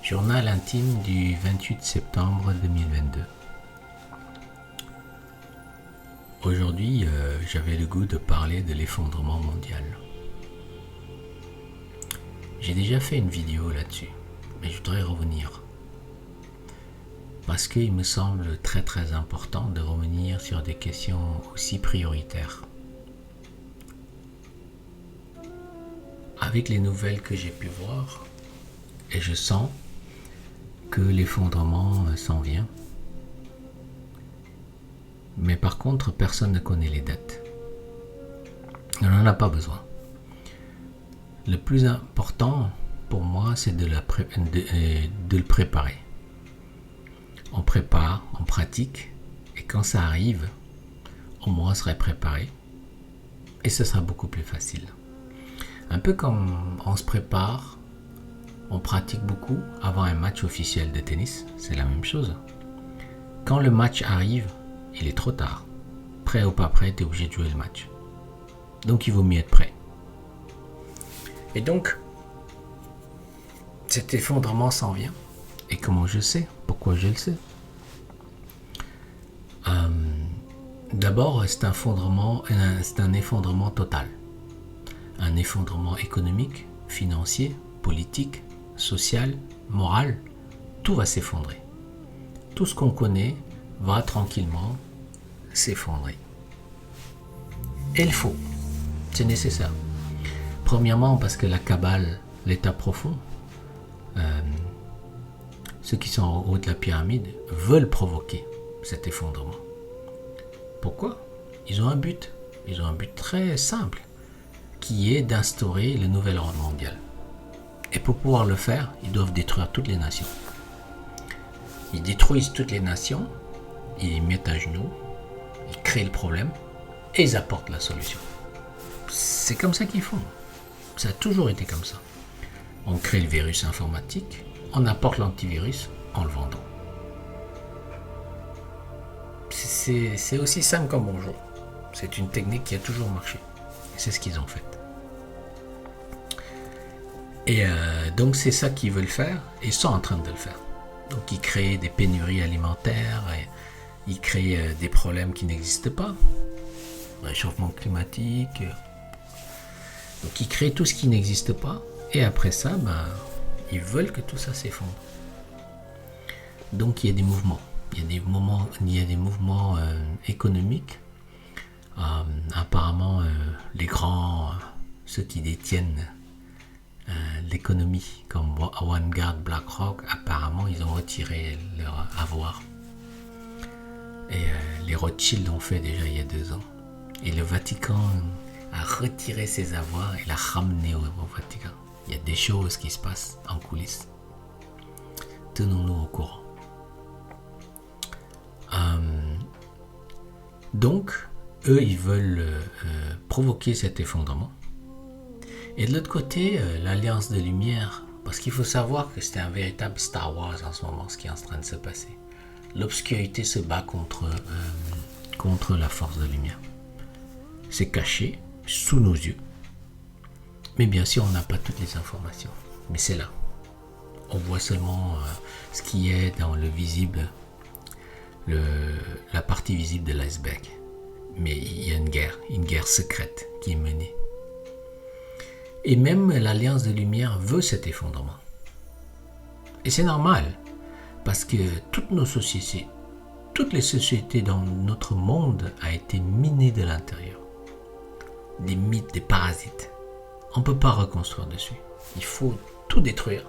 Journal intime du 28 septembre 2022. Aujourd'hui, j'avais le goût de parler de l'effondrement mondial. J'ai déjà fait une vidéo là-dessus, mais je voudrais revenir. Parce qu'il me semble très très important de revenir sur des questions aussi prioritaires. Avec les nouvelles que j'ai pu voir, et je sens que l'effondrement s'en vient. Mais par contre, personne ne connaît les dates. On n'en a pas besoin. Le plus important pour moi, c'est de le préparer. On prépare, on pratique, et quand ça arrive, au moins on serait préparé. Et ce sera beaucoup plus facile. Un peu comme on se prépare, on pratique beaucoup avant un match officiel de tennis, c'est la même chose. Quand le match arrive, il est trop tard. Prêt ou pas prêt, tu es obligé de jouer le match. Donc il vaut mieux être prêt. Et donc, cet effondrement s'en vient. Et comment je sais? Pourquoi je le sais? D'abord, c'est un effondrement total. Un effondrement économique, financier, politique, social, moral, tout va s'effondrer. Tout ce qu'on connaît va tranquillement s'effondrer. Et il faut, c'est nécessaire. Premièrement parce que la cabale, l'état profond, ceux qui sont en haut de la pyramide veulent provoquer cet effondrement. Pourquoi? Ils ont un but très simple, qui est d'instaurer le nouvel ordre mondial. Et pour pouvoir le faire, ils doivent détruire toutes les nations. Ils détruisent toutes les nations, ils les mettent à genoux, ils créent le problème et ils apportent la solution. C'est comme ça qu'ils font. Ça a toujours été comme ça. On crée le virus informatique, on apporte l'antivirus en le vendant. C'est aussi simple comme bonjour. C'est une technique qui a toujours marché. Et c'est ce qu'ils ont fait. Et donc c'est ça qu'ils veulent faire, et ils sont en train de le faire. Donc ils créent des pénuries alimentaires, et ils créent des problèmes qui n'existent pas, réchauffement climatique. Donc ils créent tout ce qui n'existe pas, et après ça, ils veulent que tout ça s'effondre. Donc il y a des mouvements, il y a des mouvements économiques. Apparemment, les grands, ceux qui détiennent l'économie, comme Vanguard, BlackRock, apparemment ils ont retiré leur avoir. Et les Rothschild l'ont fait déjà il y a 2 ans. Et le Vatican a retiré ses avoirs et l'a ramené au Vatican. Il y a des choses qui se passent en coulisses. Tenons-nous au courant. Donc, eux, ils veulent provoquer cet effondrement. Et de l'autre côté, l'Alliance de Lumière, parce qu'il faut savoir que c'est un véritable Star Wars en ce moment, ce qui est en train de se passer. L'obscurité se bat contre la force de lumière. C'est caché, sous nos yeux. Mais bien sûr, on n'a pas toutes les informations. Mais c'est là. On voit seulement ce qui est dans le visible, la partie visible de l'iceberg. Mais il y a une guerre secrète qui est menée. Et même l'Alliance de Lumière veut cet effondrement. Et c'est normal, parce que toutes nos sociétés, toutes les sociétés dans notre monde a été minées de l'intérieur. Des mythes, des parasites. On ne peut pas reconstruire dessus. Il faut tout détruire.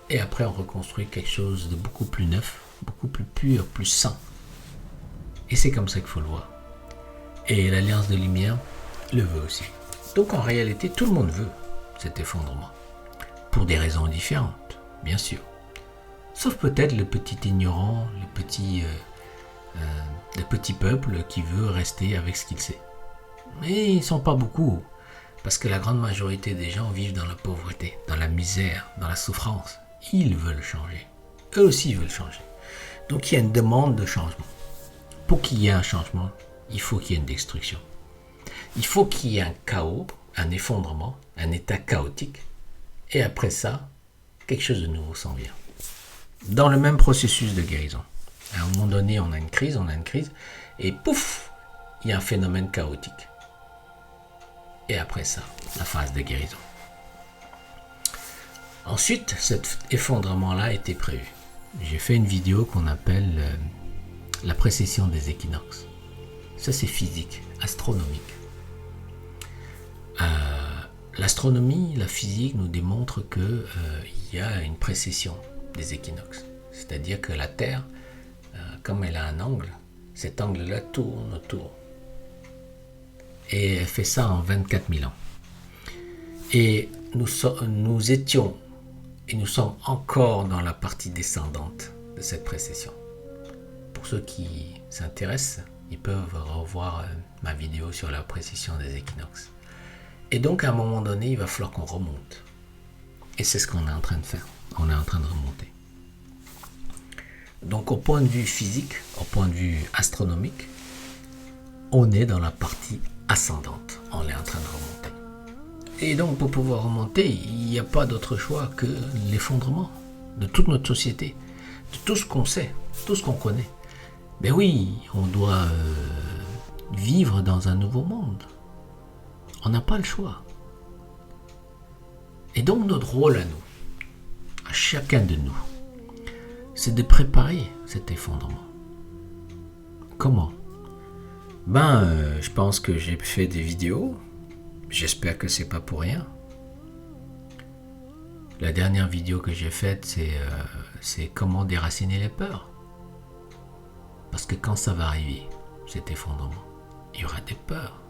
Et après, on reconstruit quelque chose de beaucoup plus neuf, beaucoup plus pur, plus sain. Et c'est comme ça qu'il faut le voir. Et l'Alliance de Lumière le veut aussi. Donc en réalité, tout le monde veut cet effondrement. Pour des raisons différentes, bien sûr. Sauf peut-être le petit ignorant, le petit peuple qui veut rester avec ce qu'il sait. Mais ils ne sont pas beaucoup. Parce que la grande majorité des gens vivent dans la pauvreté, dans la misère, dans la souffrance. Ils veulent changer. Eux aussi veulent changer. Donc il y a une demande de changement. Pour qu'il y ait un changement, il faut qu'il y ait une destruction. Il faut qu'il y ait un chaos, un effondrement, un état chaotique. Et après ça, quelque chose de nouveau s'en vient. dans le même processus de guérison. À un moment donné, on a une crise, et pouf, il y a un phénomène chaotique. Et après ça, la phase de guérison. Ensuite, cet effondrement-là a été prévu. J'ai fait une vidéo qu'on appelle la précession des équinoxes. Ça, c'est physique, astronomique. L'astronomie, la physique nous démontre qu'il y a une précession des équinoxes. C'est-à-dire que la Terre, comme elle a un angle, cet angle-là tourne autour. Et elle fait ça en 24 000 ans. Et nous étions, et nous sommes encore dans la partie descendante de cette précession. Pour ceux qui s'intéressent, ils peuvent revoir ma vidéo sur la précession des équinoxes. Et donc, à un moment donné, il va falloir qu'on remonte. Et c'est ce qu'on est en train de faire. On est en train de remonter. Donc, au point de vue physique, au point de vue astronomique, on est dans la partie ascendante. On est en train de remonter. Et donc, pour pouvoir remonter, il n'y a pas d'autre choix que l'effondrement de toute notre société, de tout ce qu'on sait, tout ce qu'on connaît. Mais oui, on doit vivre dans un nouveau monde. On n'a pas le choix. Et donc notre rôle à nous, à chacun de nous, c'est de préparer cet effondrement. Comment ? Je pense que j'ai fait des vidéos. J'espère que c'est pas pour rien. La dernière vidéo que j'ai faite, c'est comment déraciner les peurs. Parce que quand ça va arriver, cet effondrement, il y aura des peurs.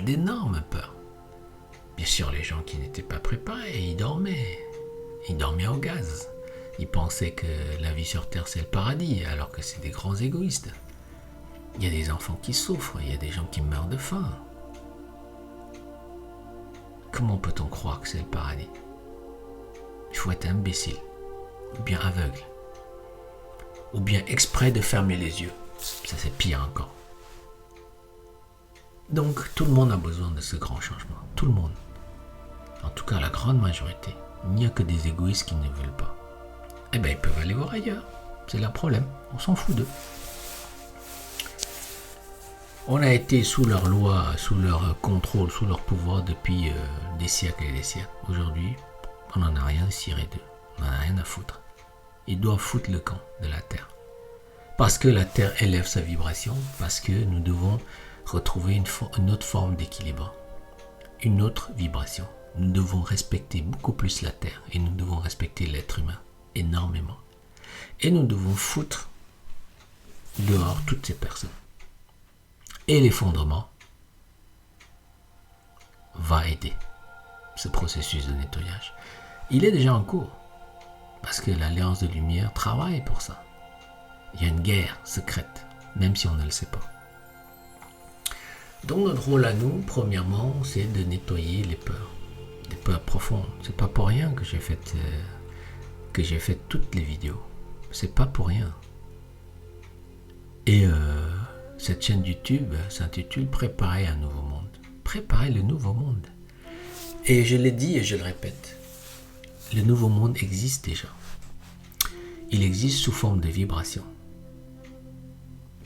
D'énormes peurs. Bien sûr, les gens qui n'étaient pas préparés, ils dormaient au gaz. Ils pensaient que la vie sur Terre c'est le paradis, alors que c'est des grands égoïstes. Il y a des enfants qui souffrent, il y a des gens qui meurent de faim. Comment peut-on croire que c'est le paradis ? Il faut être imbécile, ou bien aveugle, ou bien exprès de fermer les yeux. Ça c'est pire encore. Donc, tout le monde a besoin de ce grand changement. Tout le monde. En tout cas, la grande majorité. Il n'y a que des égoïstes qui ne veulent pas. Eh bien, ils peuvent aller voir ailleurs. C'est leur problème. On s'en fout d'eux. On a été sous leur loi, sous leur contrôle, sous leur pouvoir depuis des siècles et des siècles. Aujourd'hui, on n'en a rien à cirer d'eux. On n'en a rien à foutre. Ils doivent foutre le camp de la Terre. Parce que la Terre élève sa vibration. Parce que nous devons retrouver une autre forme d'équilibre, une autre vibration. Nous devons respecter beaucoup plus la Terre et nous devons respecter l'être humain énormément. Et nous devons foutre dehors toutes ces personnes. Et l'effondrement va aider ce processus de nettoyage. Il est déjà en cours parce que l'Alliance de Lumière travaille pour ça. Il y a une guerre secrète, même si on ne le sait pas. Donc notre rôle à nous, premièrement, c'est de nettoyer les peurs profondes. C'est pas pour rien que j'ai fait toutes les vidéos. C'est pas pour rien. Et cette chaîne YouTube s'intitule Préparer un nouveau monde. Préparer le nouveau monde. Et je l'ai dit et je le répète. Le nouveau monde existe déjà. Il existe sous forme de vibration.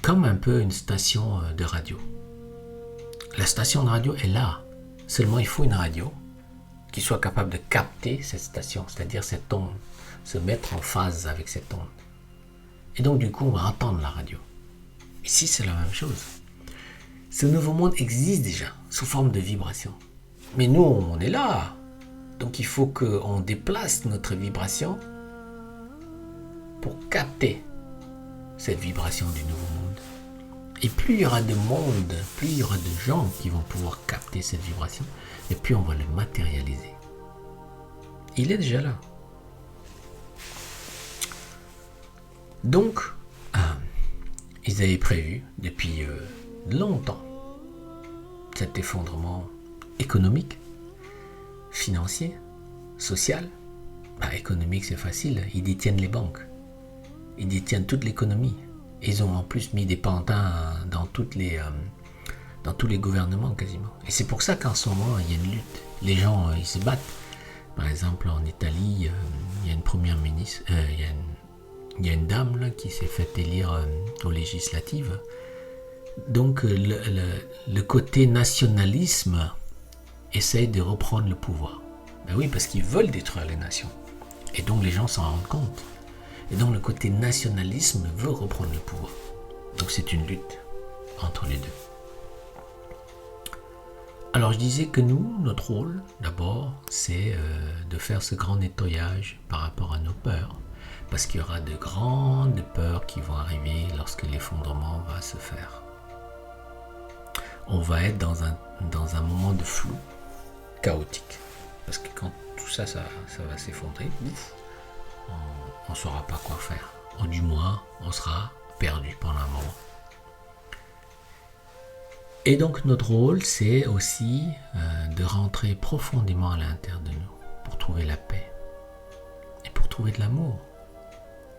Comme un peu une station de radio. La station de radio est là. Seulement, il faut une radio qui soit capable de capter cette station, c'est-à-dire cette onde, se mettre en phase avec cette onde. Et donc, du coup, on va entendre la radio. Ici, c'est la même chose. Ce nouveau monde existe déjà, sous forme de vibration. Mais nous, on est là. Donc, il faut qu'on déplace notre vibration pour capter cette vibration du nouveau monde. Et plus il y aura de monde, plus il y aura de gens qui vont pouvoir capter cette vibration, et puis on va le matérialiser. Il est déjà là. Donc, ils avaient prévu depuis longtemps cet effondrement économique, financier, social. Économique, c'est facile, ils détiennent les banques, ils détiennent toute l'économie. Ils ont en plus mis des pantins dans tous les gouvernements quasiment. Et c'est pour ça qu'en ce moment, il y a une lutte. Les gens, ils se battent. Par exemple, en Italie, il y a une première ministre, il y a Il y a une dame là, qui s'est fait élire aux législatives. Donc le côté nationalisme essaye de reprendre le pouvoir. Ben oui, parce qu'ils veulent détruire les nations. Et donc les gens s'en rendent compte. Et donc le côté nationalisme veut reprendre le pouvoir. Donc c'est une lutte entre les deux. Alors je disais que nous, notre rôle d'abord, c'est de faire ce grand nettoyage par rapport à nos peurs. Parce qu'il y aura de grandes peurs qui vont arriver lorsque l'effondrement va se faire. On va être dans un moment de flou, chaotique. Parce que quand tout ça va s'effondrer, on ne saura pas quoi faire. Ou du moins, on sera perdu pendant un moment. Et donc notre rôle, c'est aussi de rentrer profondément à l'intérieur de nous pour trouver la paix et pour trouver de l'amour.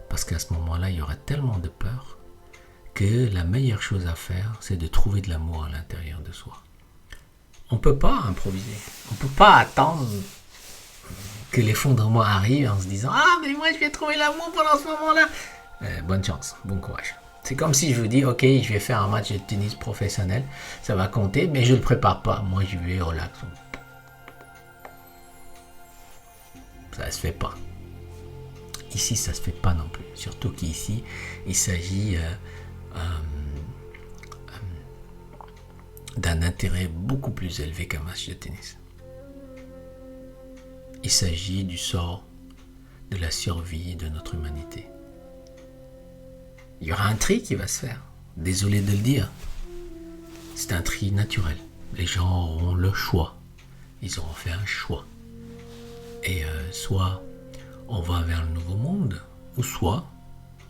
Parce qu'à ce moment-là, il y aura tellement de peur que la meilleure chose à faire, c'est de trouver de l'amour à l'intérieur de soi. On ne peut pas improviser. On ne peut pas attendre que l'effondrement arrive en se disant « Ah, mais moi, je vais trouver l'amour pendant ce moment-là ». Bonne chance, bon courage. C'est comme si je vous dis « Ok, je vais faire un match de tennis professionnel, ça va compter, mais je ne le prépare pas. Moi, je vais relax. » Ça ne se fait pas. Ici, ça ne se fait pas non plus. Surtout qu'ici, il s'agit d'un intérêt beaucoup plus élevé qu'un match de tennis. Il s'agit du sort de la survie de notre humanité. Il y aura un tri qui va se faire. Désolé de le dire. C'est un tri naturel. Les gens auront le choix. Ils auront fait un choix. Et soit on va vers le nouveau monde, ou soit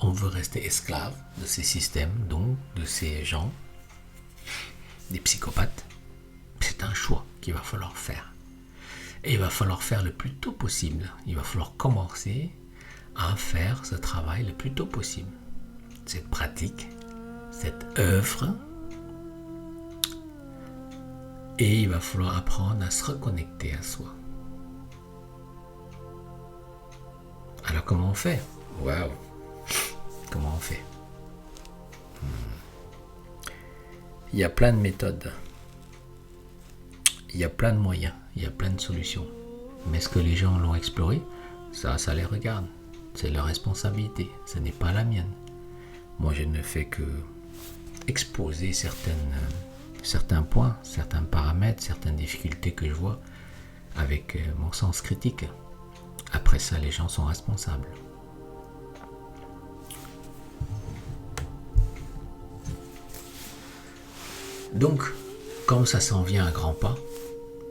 on veut rester esclave de ces systèmes, donc de ces gens, des psychopathes. C'est un choix qu'il va falloir faire. Et il va falloir faire le plus tôt possible. Il va falloir commencer à faire ce travail le plus tôt possible. Cette pratique, cette œuvre. Et il va falloir apprendre à se reconnecter à soi. Alors comment on fait? Waouh! Comment on fait? Il y a plein de méthodes. Il y a plein de moyens. Il y a plein de solutions. Mais est-ce que les gens l'ont exploré? Ça les regarde. C'est leur responsabilité. Ce n'est pas la mienne. Moi, je ne fais que exposer certains points, certains paramètres, certaines difficultés que je vois avec mon sens critique. Après ça, les gens sont responsables. Donc, comme ça s'en vient à grands pas,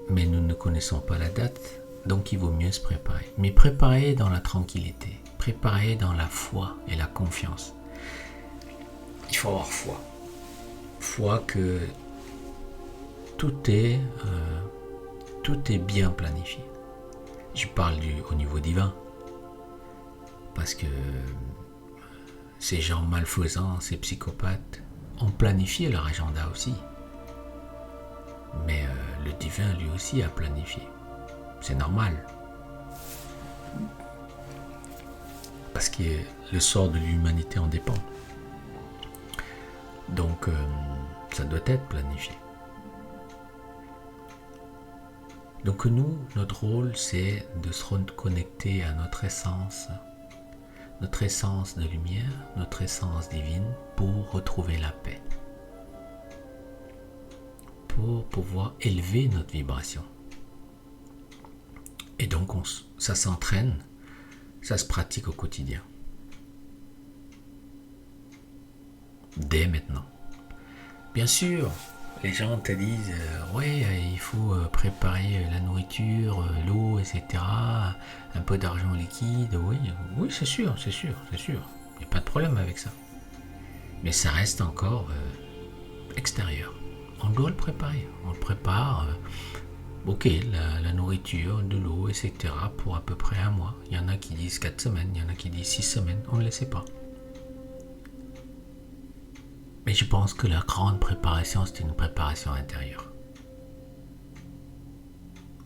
mais nous ne connaissons pas la date, donc il vaut mieux se préparer. Mais préparer dans la tranquillité, préparer dans la foi et la confiance. Il faut avoir foi. Foi que tout est bien planifié. Je parle au niveau divin. Parce que ces gens malfaisants, ces psychopathes, ont planifié leur agenda aussi. Mais le divin lui aussi a planifié. C'est normal. Parce que le sort de l'humanité en dépend. Donc ça doit être planifié. Donc nous, notre rôle, c'est de se reconnecter à notre essence de lumière, notre essence divine, pour retrouver la paix. Pour pouvoir élever notre vibration. Et donc ça s'entraîne, ça se pratique au quotidien. Dès maintenant. Bien sûr, les gens te disent ouais, il faut préparer la nourriture, l'eau, etc. Un peu d'argent liquide, oui, c'est sûr. Il n'y a pas de problème avec ça. Mais ça reste encore extérieur. On doit le préparer. On le prépare, la nourriture, de l'eau, etc. pour à peu près un mois. Il y en a qui disent 4 semaines, il y en a qui disent 6 semaines. On ne le sait pas. Mais je pense que la grande préparation, c'est une préparation intérieure.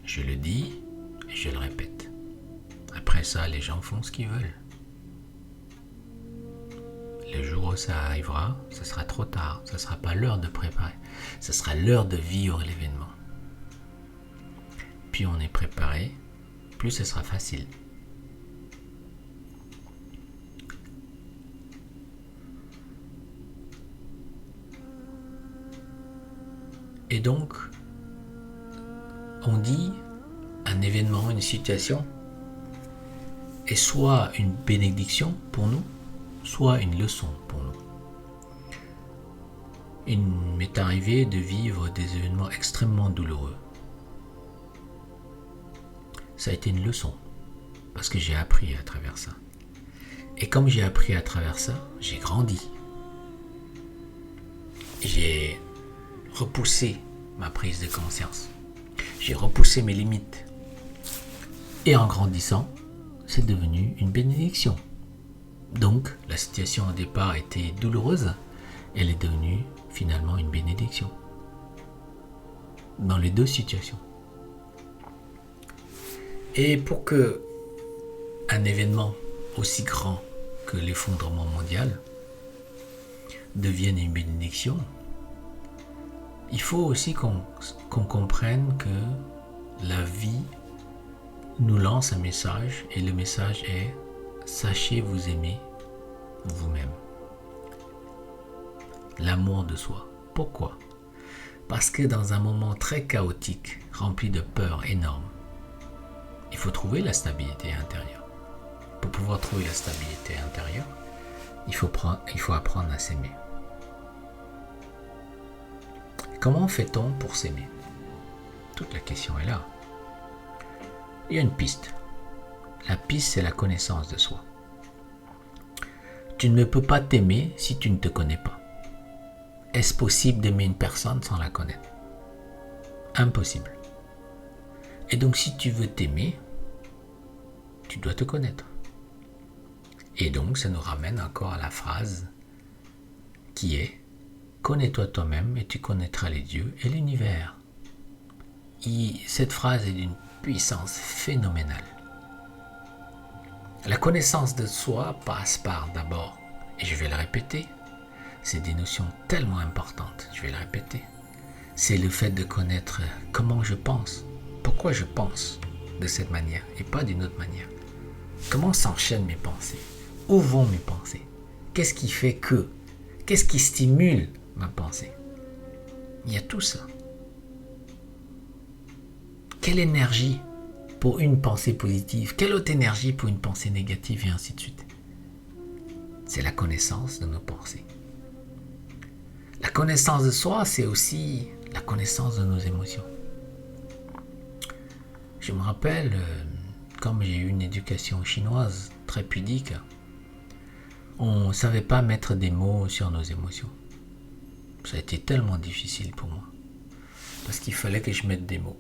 Je le dis et je le répète. Après ça, les gens font ce qu'ils veulent. jour où ça arrivera, ce sera trop tard. Ce ne sera pas l'heure de préparer. Ce sera l'heure de vivre l'événement. Plus on est préparé, plus ce sera facile. Et donc, on dit un événement, une situation est soit une bénédiction pour nous, soit une leçon pour nous. Il m'est arrivé de vivre des événements extrêmement douloureux. Ça a été une leçon, parce que j'ai appris à travers ça. Et comme j'ai appris à travers ça, j'ai grandi. J'ai repoussé ma prise de conscience. J'ai repoussé mes limites. Et en grandissant, c'est devenu une bénédiction. Donc, la situation au départ était douloureuse. Elle est devenue finalement une bénédiction. Dans les deux situations. Et pour que un événement aussi grand que l'effondrement mondial devienne une bénédiction, il faut aussi qu'on comprenne que la vie nous lance un message et le message est « Sachez vous aimer vous-même ». L'amour de soi. Pourquoi ? Parce que dans un moment très chaotique, rempli de peur énorme, il faut trouver la stabilité intérieure. Pour pouvoir trouver la stabilité intérieure, il faut apprendre à s'aimer. Comment fait-on pour s'aimer ? Toute la question est là. Il y a une piste. La piste, c'est la connaissance de soi. Tu ne peux pas t'aimer si tu ne te connais pas. Est-ce possible d'aimer une personne sans la connaître ? Impossible. Et donc, si tu veux t'aimer, tu dois te connaître. Et donc, ça nous ramène encore à la phrase qui est « Connais-toi toi-même et tu connaîtras les dieux et l'univers ». Cette phrase est d'une puissance phénoménale. La connaissance de soi passe par d'abord, et je vais le répéter, c'est des notions tellement importantes, je vais le répéter, c'est le fait de connaître comment je pense, pourquoi je pense de cette manière et pas d'une autre manière. Comment s'enchaînent mes pensées ? Où vont mes pensées ? Qu'est-ce qui fait que ? Qu'est-ce qui stimule ma pensée ? Il y a tout ça. Quelle énergie pour une pensée positive ? Quelle autre énergie pour une pensée négative ? Et ainsi de suite. C'est la connaissance de nos pensées. La connaissance de soi, c'est aussi la connaissance de nos émotions. Je me rappelle, comme j'ai eu une éducation chinoise très pudique, on ne savait pas mettre des mots sur nos émotions. Ça a été tellement difficile pour moi. Parce qu'il fallait que je mette des mots.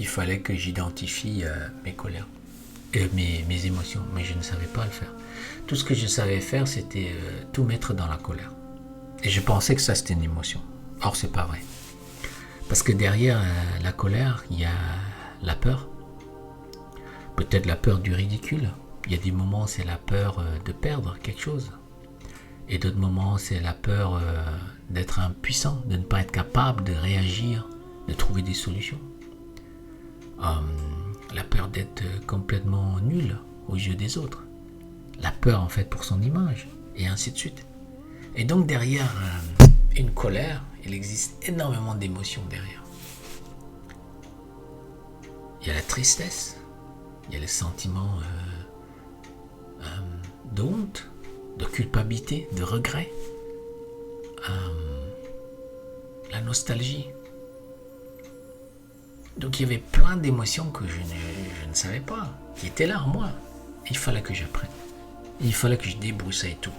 Il fallait que j'identifie mes colères, mes émotions, mais je ne savais pas le faire. Tout ce que je savais faire, c'était tout mettre dans la colère. Et je pensais que ça, c'était une émotion. Or, c'est pas vrai. Parce que derrière la colère, il y a la peur. Peut-être la peur du ridicule. Il y a des moments, c'est la peur de perdre quelque chose. Et d'autres moments, c'est la peur d'être impuissant, de ne pas être capable de réagir, de trouver des solutions. La peur d'être complètement nul aux yeux des autres. La peur, en fait, pour son image. Et ainsi de suite. Et donc, derrière une colère, il existe énormément d'émotions derrière. Il y a la tristesse, il y a le sentiment de honte, de culpabilité, de regret, la nostalgie. Donc il y avait plein d'émotions que je ne savais pas, qui étaient là en moi. Il fallait que j'apprenne. Il fallait que je débroussaille tout.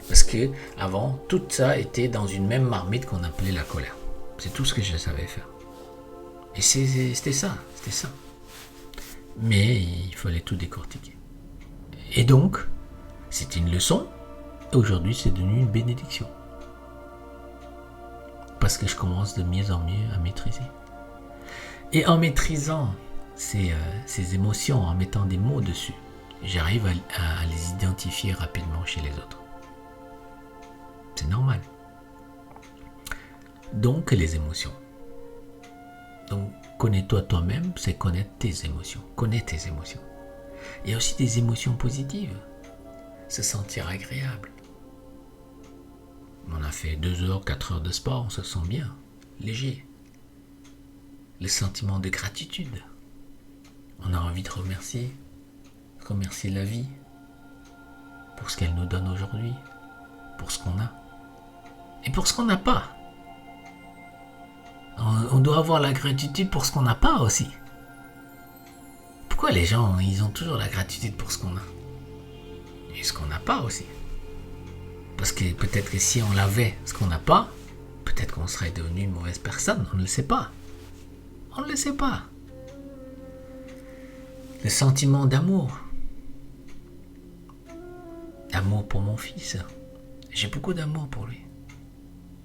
Parce que avant, tout ça était dans une même marmite qu'on appelait la colère. C'est tout ce que je savais faire. Et c'était ça. Mais il fallait tout décortiquer. Et donc, c'était une leçon. Et aujourd'hui, c'est devenu une bénédiction. Parce que je commence de mieux en mieux à maîtriser. Et en maîtrisant ces émotions, en mettant des mots dessus, j'arrive à les identifier rapidement chez les autres. C'est normal. Donc, les émotions. Donc, connais-toi toi-même, c'est connaître tes émotions. Connais tes émotions. Il y a aussi des émotions positives. Se sentir agréable. On a fait 2 heures, 4 heures de sport, on se sent bien, léger. Le sentiment de gratitude. On a envie de remercier la vie pour ce qu'elle nous donne aujourd'hui, pour ce qu'on a et pour ce qu'on n'a pas. On doit avoir la gratitude pour ce qu'on n'a pas aussi. Pourquoi les gens, ils ont toujours la gratitude pour ce qu'on a et ce qu'on n'a pas aussi? Parce que peut-être que si on l'avait, ce qu'on n'a pas, peut-être qu'on serait devenu une mauvaise personne, on ne le sait pas. On ne le sait pas. Le sentiment d'amour. D'amour pour mon fils. J'ai beaucoup d'amour pour lui.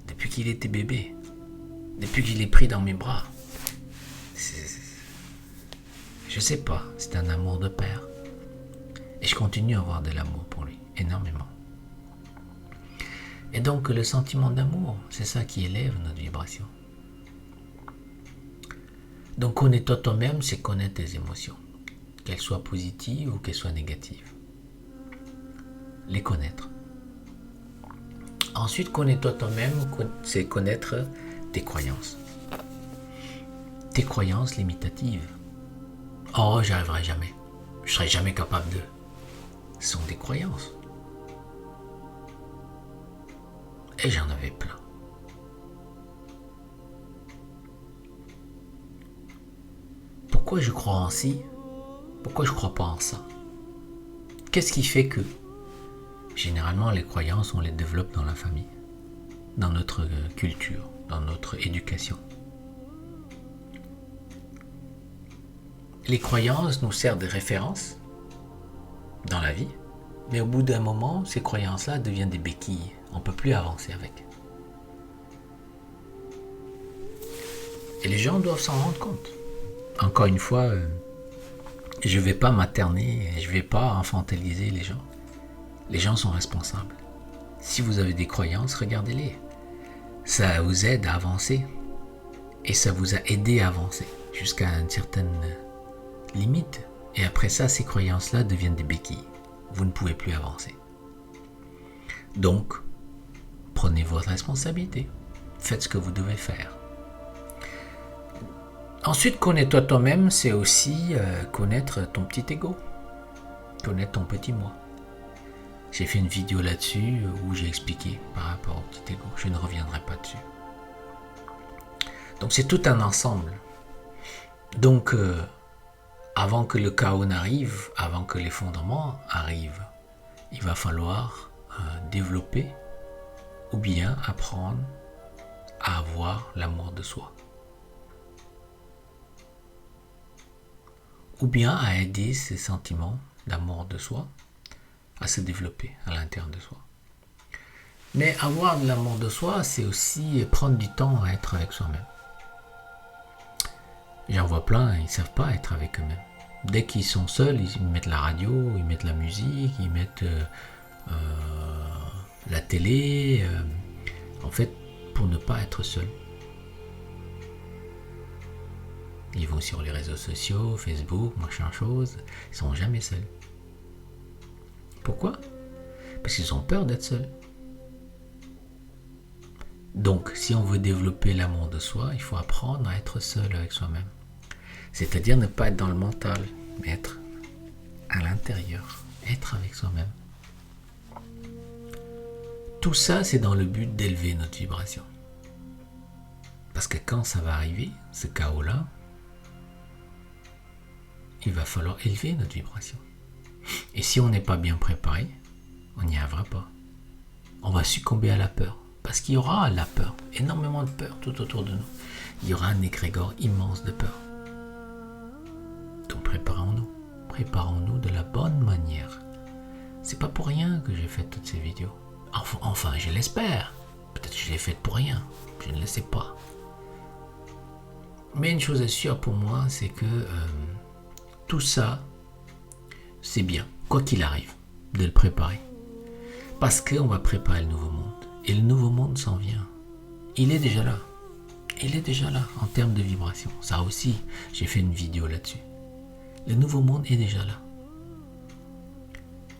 Depuis qu'il était bébé. Depuis qu'il est pris dans mes bras. Je sais pas, c'est un amour de père. Et je continue à avoir de l'amour pour lui, énormément. Et donc le sentiment d'amour, c'est ça qui élève notre vibration. Donc connais-toi toi-même, c'est connaître tes émotions. Qu'elles soient positives ou qu'elles soient négatives. Les connaître. Ensuite, connais-toi toi-même, c'est connaître tes croyances. Tes croyances limitatives. Oh, j'y arriverai jamais. Je serai jamais capable de. Ce sont des croyances. Et j'en avais plein. Pourquoi je crois en ci? Pourquoi je ne crois pas en ça? Qu'est-ce qui fait que? Généralement, les croyances, on les développe dans la famille, dans notre culture, dans notre éducation. Les croyances nous servent de référence dans la vie, mais au bout d'un moment, ces croyances-là deviennent des béquilles. On ne peut plus avancer avec. Et les gens doivent s'en rendre compte. Encore une fois, je ne vais pas materner, je ne vais pas infantiliser les gens. Les gens sont responsables. Si vous avez des croyances, regardez-les. Ça vous aide à avancer. Et ça vous a aidé à avancer jusqu'à une certaine limite. Et après ça, ces croyances-là deviennent des béquilles. Vous ne pouvez plus avancer. Donc, prenez votre responsabilité. Faites ce que vous devez faire. Ensuite, connais-toi toi-même, c'est aussi connaître ton petit ego. Connaître ton petit moi. J'ai fait une vidéo là-dessus où j'ai expliqué par rapport au petit ego. Je ne reviendrai pas dessus. Donc c'est tout un ensemble. Donc avant que le chaos n'arrive, avant que l'effondrement arrive, il va falloir développer ou bien apprendre à avoir l'amour de soi. Ou bien à aider ces sentiments d'amour de soi à se développer à l'intérieur de soi. Mais avoir de l'amour de soi, c'est aussi prendre du temps à être avec soi-même. J'en vois plein, ils ne savent pas être avec eux-mêmes. Dès qu'ils sont seuls, ils mettent la radio, ils mettent la musique, ils mettent la télé, en fait, pour ne pas être seuls. Ils vont sur les réseaux sociaux, Facebook, machin chose, ils ne sont jamais seuls. Pourquoi? Parce qu'ils ont peur d'être seuls. Donc, si on veut développer l'amour de soi, il faut apprendre à être seul avec soi-même. C'est-à-dire ne pas être dans le mental, mais être à l'intérieur, être avec soi-même. Tout ça, c'est dans le but d'élever notre vibration. Parce que quand ça va arriver, ce chaos-là, il va falloir élever notre vibration. Et si on n'est pas bien préparé, on n'y arrivera pas. On va succomber à la peur. Parce qu'il y aura la peur, énormément de peur tout autour de nous. Il y aura un égrégore immense de peur. Donc préparons-nous de la bonne manière. C'est pas pour rien que j'ai fait toutes ces vidéos. Enfin, je l'espère. Peut-être que je l'ai faite pour rien. Je ne le sais pas. Mais une chose est sûre pour moi, c'est que tout ça, c'est bien, quoi qu'il arrive, de le préparer. Parce qu'on va préparer le nouveau monde. Et le nouveau monde s'en vient. Il est déjà là. Il est déjà là en termes de vibration. Ça aussi, j'ai fait une vidéo là-dessus. Le nouveau monde est déjà là.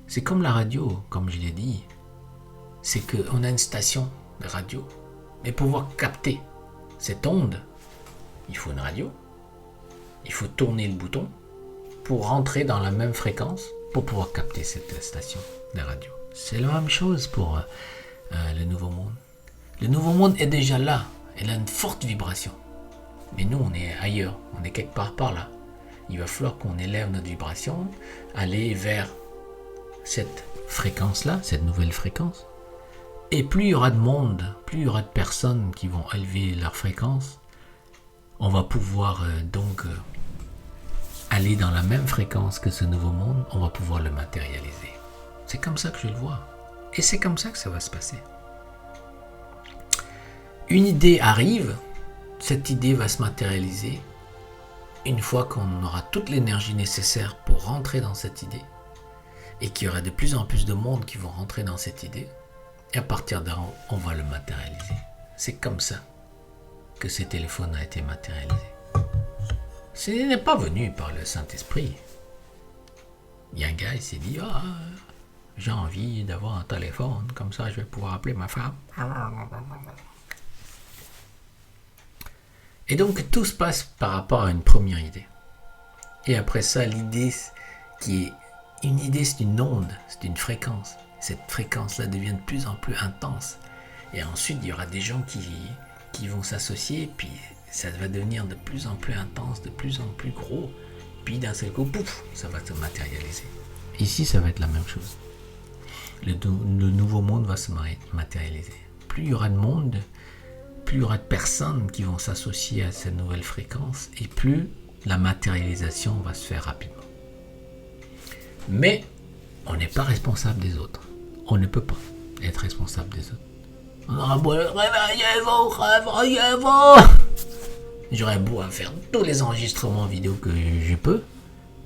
C'est comme la radio, comme je l'ai dit. C'est qu'on a une station de radio. Mais pour pouvoir capter cette onde, il faut une radio. Il faut tourner le bouton pour rentrer dans la même fréquence pour pouvoir capter cette station de radio. C'est la même chose pour le nouveau monde. Le nouveau monde est déjà là. Il a une forte vibration. Mais nous, on est ailleurs. On est quelque part par là. Il va falloir qu'on élève notre vibration, aller vers cette fréquence-là, cette nouvelle fréquence. Et plus il y aura de monde, plus il y aura de personnes qui vont élever leur fréquence, on va pouvoir aller dans la même fréquence que ce nouveau monde, on va pouvoir le matérialiser. C'est comme ça que je le vois. Et c'est comme ça que ça va se passer. Une idée arrive, cette idée va se matérialiser une fois qu'on aura toute l'énergie nécessaire pour rentrer dans cette idée et qu'il y aura de plus en plus de monde qui vont rentrer dans cette idée et à partir de là, on va le matérialiser. C'est comme ça que ce téléphone a été matérialisé. Ce n'est pas venu par le Saint-Esprit. Il y a un gars, il s'est dit, j'ai envie d'avoir un téléphone, comme ça je vais pouvoir appeler ma femme. Et donc tout se passe par rapport à une première idée. Et après ça, l'idée qui est une idée, c'est une onde, c'est une fréquence. Cette fréquence-là devient de plus en plus intense. Et ensuite, il y aura des gens qui vont s'associer, puis ça va devenir de plus en plus intense, de plus en plus gros. Puis d'un seul coup, pouf, ça va se matérialiser. Ici, ça va être la même chose. Le nouveau monde va se matérialiser. Plus il y aura de monde, plus il y aura de personnes qui vont s'associer à cette nouvelle fréquence et plus la matérialisation va se faire rapidement. Mais on n'est pas responsable des autres. On ne peut pas être responsable des autres. Réveillez-vous, réveillez-vous. J'aurais beau à faire tous les enregistrements vidéo que je peux,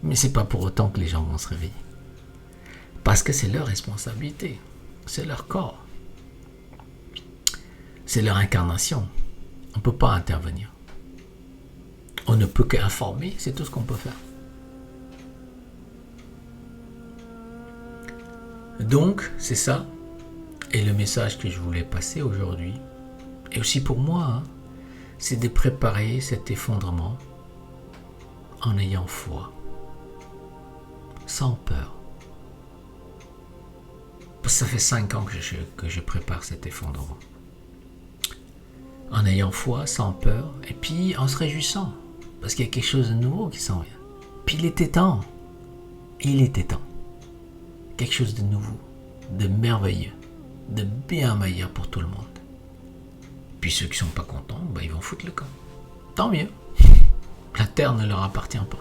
mais c'est pas pour autant que les gens vont se réveiller. Parce que c'est leur responsabilité. C'est leur corps. C'est leur incarnation. On ne peut pas intervenir. On ne peut qu'informer, c'est tout ce qu'on peut faire. Donc, c'est ça. Et le message que je voulais passer aujourd'hui, et aussi pour moi, c'est de préparer cet effondrement en ayant foi, sans peur. Parce que ça fait 5 ans que je prépare cet effondrement. En ayant foi, sans peur, et puis en se réjouissant, parce qu'il y a quelque chose de nouveau qui s'en vient. Puis il était temps. Quelque chose de nouveau, de merveilleux, de bien meilleur pour tout le monde. Puis ceux qui ne sont pas contents, ils vont foutre le camp. Tant mieux. La terre ne leur appartient pas.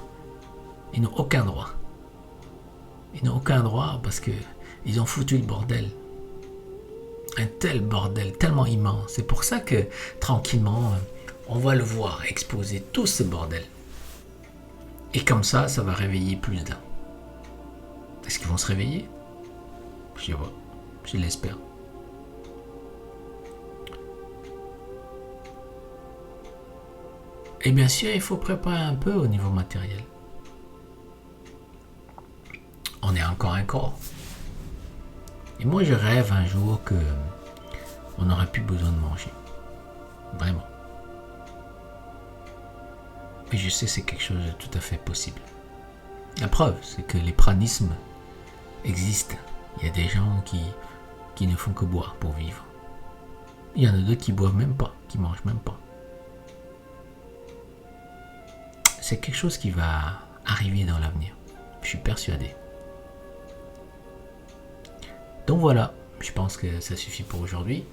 Ils n'ont aucun droit. Ils n'ont aucun droit parce qu'ils ont foutu le bordel. Un tel bordel, tellement immense. C'est pour ça que, tranquillement, on va le voir exposer tout ce bordel. Et comme ça, ça va réveiller plus d'un. Est-ce qu'ils vont se réveiller? Je sais pas. Je l'espère. Et bien sûr, il faut préparer un peu au niveau matériel. On est encore un corps. Et moi, je rêve un jour que on n'aurait plus besoin de manger. Vraiment. Et je sais que c'est quelque chose de tout à fait possible. La preuve, c'est que les pranismes existent. Il y a des gens qui ne font que boire pour vivre. Il y en a d'autres qui boivent même pas, qui mangent même pas. C'est quelque chose qui va arriver dans l'avenir. Je suis persuadé. Donc voilà, je pense que ça suffit pour aujourd'hui.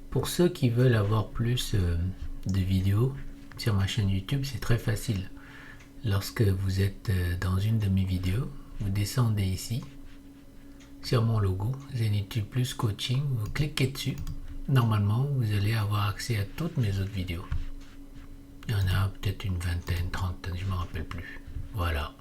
Pour ceux qui veulent avoir plus de vidéos sur ma chaîne YouTube, c'est très facile. Lorsque vous êtes dans une de mes vidéos, vous descendez ici, sur mon logo, Zenitube Plus Coaching, vous cliquez dessus. Normalement, vous allez avoir accès à toutes mes autres vidéos. Il y en a peut-être une vingtaine, trentaine, je ne me rappelle plus. Voilà.